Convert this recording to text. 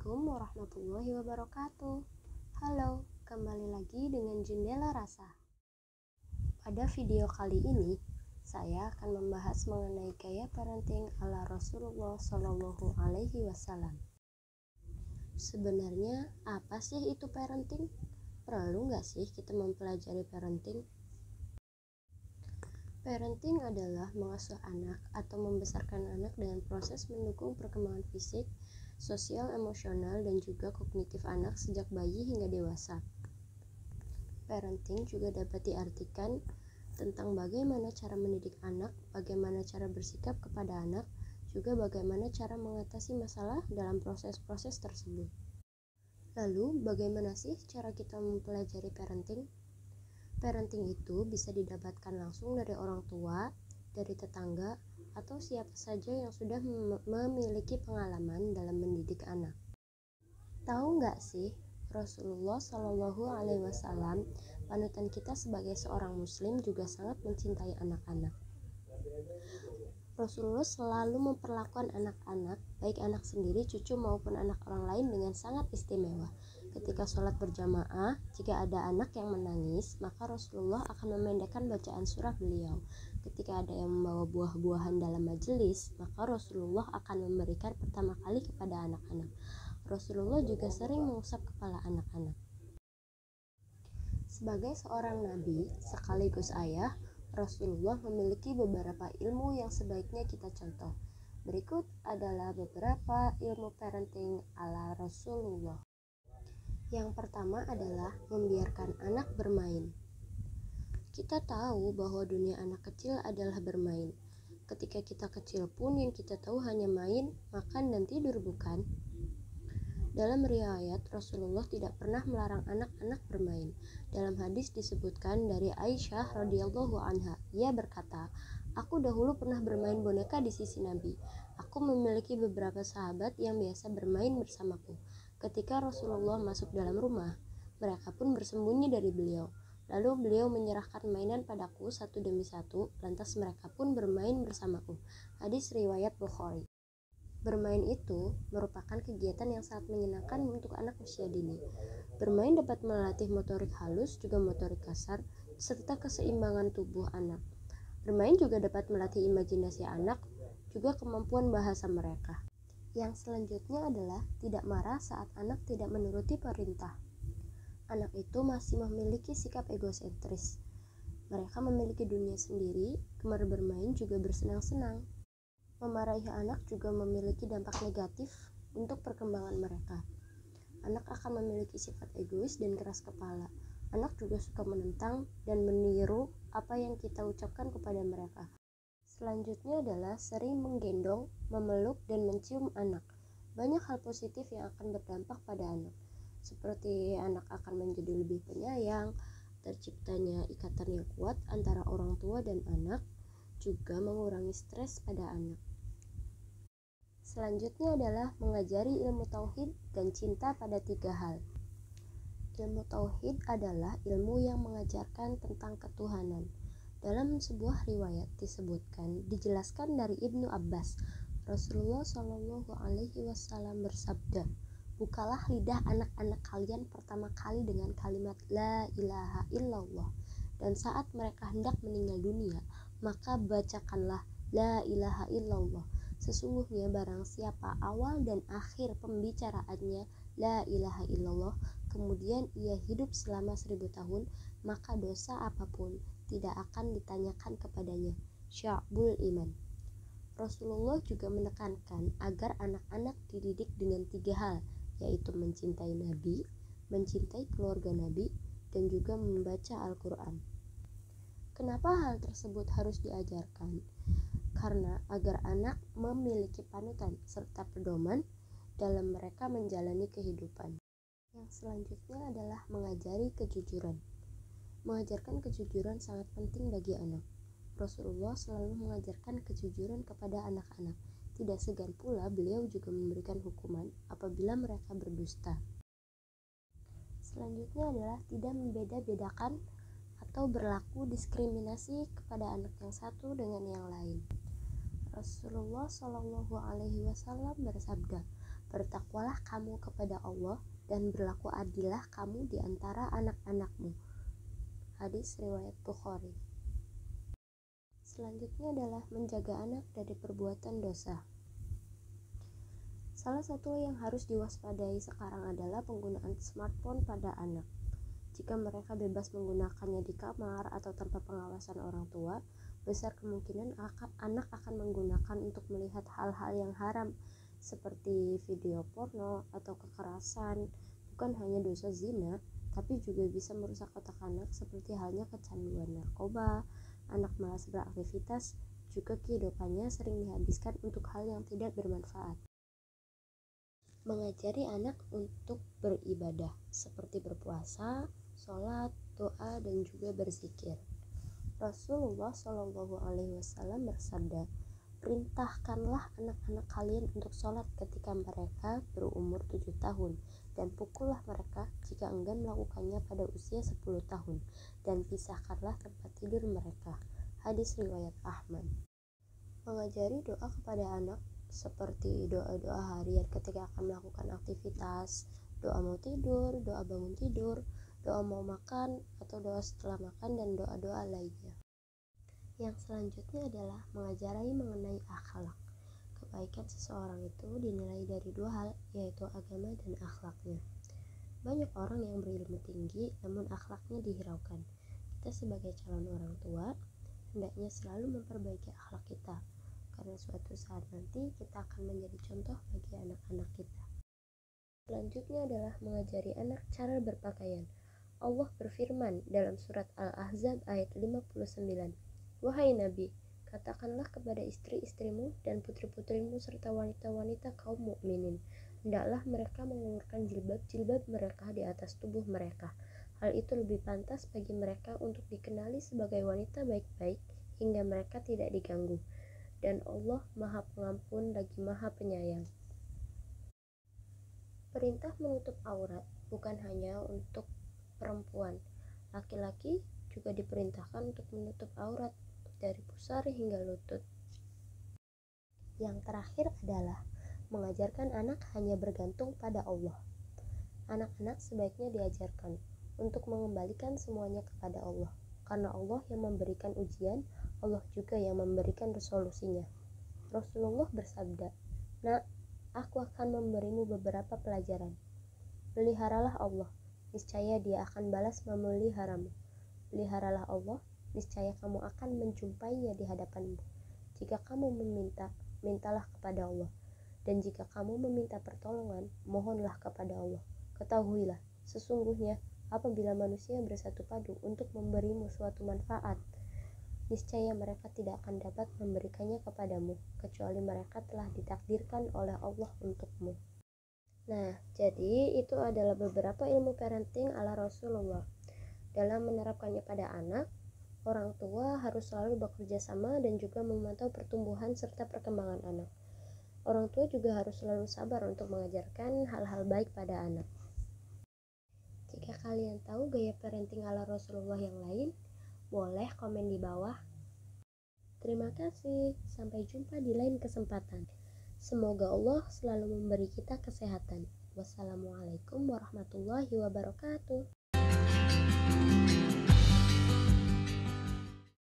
Assalamualaikum warahmatullahi wabarakatuh. Halo, kembali lagi dengan Jendela Rasa. Pada video kali ini, saya akan membahas mengenai gaya parenting ala Rasulullah Shallallahu Alaihi Wasallam. Sebenarnya apa sih itu parenting? Perlu nggak sih kita mempelajari parenting? Parenting adalah mengasuh anak atau membesarkan anak dengan proses mendukung perkembangan fisik, sosial, emosional, dan juga kognitif anak sejak bayi hingga dewasa. Parenting juga dapat diartikan tentang bagaimana cara mendidik anak, bagaimana cara bersikap kepada anak, juga bagaimana cara mengatasi masalah dalam proses-proses tersebut. Lalu, bagaimana sih cara kita mempelajari parenting? Parenting itu bisa didapatkan langsung dari orang tua, dari tetangga, atau siapa saja yang sudah memiliki pengalaman dalam mendidik anak. Tahu nggak sih, Rasulullah Shallallahu Alaihi Wasallam, panutan kita sebagai seorang Muslim, juga sangat mencintai anak-anak. Rasulullah selalu memperlakukan anak-anak, baik anak sendiri, cucu maupun anak orang lain, dengan sangat istimewa. Ketika sholat berjamaah, jika ada anak yang menangis, maka Rasulullah akan memendekkan bacaan surah beliau. Ketika ada yang membawa buah-buahan dalam majelis, maka Rasulullah akan memberikan pertama kali kepada anak-anak. Rasulullah juga sering mengusap kepala anak-anak. Sebagai seorang nabi sekaligus ayah, Rasulullah memiliki beberapa ilmu yang sebaiknya kita contoh. Berikut adalah beberapa ilmu parenting ala Rasulullah. Yang pertama adalah membiarkan anak bermain. Kita tahu bahwa dunia anak kecil adalah bermain. Ketika kita kecil pun yang kita tahu hanya main, makan, dan tidur, bukan? Dalam riwayat, Rasulullah tidak pernah melarang anak-anak bermain. Dalam hadis disebutkan dari Aisyah radhiyallahu anha, ia berkata, "Aku dahulu pernah bermain boneka di sisi Nabi. Aku memiliki beberapa sahabat yang biasa bermain bersamaku. Ketika Rasulullah masuk dalam rumah, mereka pun bersembunyi dari beliau. Lalu beliau menyerahkan mainan padaku satu demi satu, lantas mereka pun bermain bersamaku." Hadis riwayat Bukhari. Bermain itu merupakan kegiatan yang sangat menyenangkan untuk anak usia dini. Bermain dapat melatih motorik halus, juga motorik kasar, serta keseimbangan tubuh anak. Bermain juga dapat melatih imajinasi anak, juga kemampuan bahasa mereka. Yang selanjutnya adalah tidak marah saat anak tidak menuruti perintah. Anak itu masih memiliki sikap egosentris. Mereka memiliki dunia sendiri, gemar bermain juga bersenang-senang. Memarahi anak juga memiliki dampak negatif untuk perkembangan mereka. Anak akan memiliki sifat egois dan keras kepala. Anak juga suka menentang dan meniru apa yang kita ucapkan kepada mereka. Selanjutnya adalah sering menggendong, memeluk, dan mencium anak. Banyak hal positif yang akan berdampak pada anak, seperti anak akan menjadi lebih penyayang, terciptanya ikatan yang kuat antara orang tua dan anak, juga mengurangi stres pada anak. Selanjutnya adalah mengajari ilmu tauhid dan cinta pada 3 hal. Ilmu tauhid adalah ilmu yang mengajarkan tentang ketuhanan. Dalam sebuah riwayat dijelaskan dari Ibnu Abbas, Rasulullah Shallallahu Alaihi Wasallam bersabda, "Bukalah lidah anak-anak kalian pertama kali dengan kalimat La ilaha illallah, dan saat mereka hendak meninggal dunia, maka bacakanlah La ilaha illallah. Sesungguhnya barang siapa awal dan akhir pembicaraannya La ilaha illallah, kemudian ia hidup selama 1000 tahun, maka dosa apapun tidak akan ditanyakan kepadanya." Sya'bul Iman. Rasulullah juga menekankan agar anak-anak dididik dengan 3 hal, yaitu mencintai Nabi, mencintai keluarga Nabi, dan juga membaca Al-Quran. Kenapa hal tersebut harus diajarkan? Karena agar anak memiliki panutan serta pedoman dalam mereka menjalani kehidupan. Yang selanjutnya adalah mengajari kejujuran. Mengajarkan kejujuran sangat penting bagi anak. Rasulullah selalu mengajarkan kejujuran kepada anak-anak. Tidak segan pula beliau juga memberikan hukuman apabila mereka berdusta. Selanjutnya adalah tidak membeda-bedakan atau berlaku diskriminasi kepada anak yang satu dengan yang lain. Rasulullah Shallallahu Alaihi Wasallam bersabda, Bertakwalah kamu kepada Allah dan berlaku adillah kamu di antara anak-anakmu. Hadis riwayat Bukhari. Selanjutnya adalah menjaga anak dari perbuatan dosa. Salah satu yang harus diwaspadai sekarang adalah penggunaan smartphone pada anak. Jika mereka bebas menggunakannya di kamar atau tanpa pengawasan orang tua, besar kemungkinan anak akan menggunakan untuk melihat hal-hal yang haram seperti video porno atau kekerasan. Bukan hanya dosa zina, tapi juga bisa merusak otak anak seperti halnya kecanduan narkoba. Anak malas beraktivitas, juga kehidupannya sering dihabiskan untuk hal yang tidak bermanfaat. Mengajari anak untuk beribadah seperti berpuasa, sholat, doa, dan juga berzikir. Rasulullah Shallallahu Alaihi Wasallam bersabda, perintahkanlah anak-anak kalian untuk sholat ketika mereka berumur 7 tahun dan pukullah mereka jika enggan melakukannya pada usia 10 tahun dan pisahkanlah tempat tidur mereka. Hadis riwayat Ahmad. Mengajari doa kepada anak seperti doa-doa harian ketika akan melakukan aktivitas, doa mau tidur, doa bangun tidur, doa mau makan, atau doa setelah makan, dan doa-doa lainnya. Yang selanjutnya adalah mengajari mengenai akhlak. Kebaikan seseorang itu dinilai dari dua hal, yaitu agama dan akhlaknya. Banyak orang yang berilmu tinggi namun akhlaknya dihiraukan. Kita sebagai calon orang tua hendaknya selalu memperbaiki akhlak kita, karena suatu saat nanti kita akan menjadi contoh bagi anak-anak kita. Selanjutnya adalah mengajari anak cara berpakaian. Allah berfirman dalam surat Al-Ahzab ayat 59, wahai Nabi, katakanlah kepada istri-istrimu dan putri-putrimu serta wanita-wanita kaum mukminin, hendaklah mereka mengulurkan jilbab-jilbab mereka di atas tubuh mereka. Hal itu lebih pantas bagi mereka untuk dikenali sebagai wanita baik-baik hingga mereka tidak diganggu. Dan Allah Maha Pengampun lagi Maha Penyayang. Perintah menutup aurat bukan hanya untuk perempuan. Laki-laki juga diperintahkan untuk menutup aurat dari pusar hingga lutut. Yang terakhir adalah mengajarkan anak hanya bergantung pada Allah. Anak-anak sebaiknya diajarkan untuk mengembalikan semuanya kepada Allah, karena Allah yang memberikan ujian, Allah juga yang memberikan resolusinya. Rasulullah bersabda, "Nak, aku akan memberimu beberapa pelajaran. Peliharalah Allah, niscaya Dia akan balas memeliharamu. Peliharalah Allah, niscaya kamu akan menjumpainya di hadapanmu. Jika kamu meminta, mintalah kepada Allah. Dan jika kamu meminta pertolongan, mohonlah kepada Allah. Ketahuilah, sesungguhnya apabila manusia bersatu padu untuk memberimu suatu manfaat, niscaya mereka tidak akan dapat memberikannya kepadamu, kecuali mereka telah ditakdirkan oleh Allah untukmu." Nah, jadi itu adalah beberapa ilmu parenting ala Rasulullah. Dalam menerapkannya pada anak, orang tua harus selalu bekerja sama dan juga memantau pertumbuhan serta perkembangan anak. Orang tua juga harus selalu sabar untuk mengajarkan hal-hal baik pada anak. Jika kalian tahu gaya parenting ala Rasulullah yang lain, boleh komen di bawah. Terima kasih, sampai jumpa di lain kesempatan. Semoga Allah selalu memberi kita kesehatan. Wassalamualaikum warahmatullahi wabarakatuh.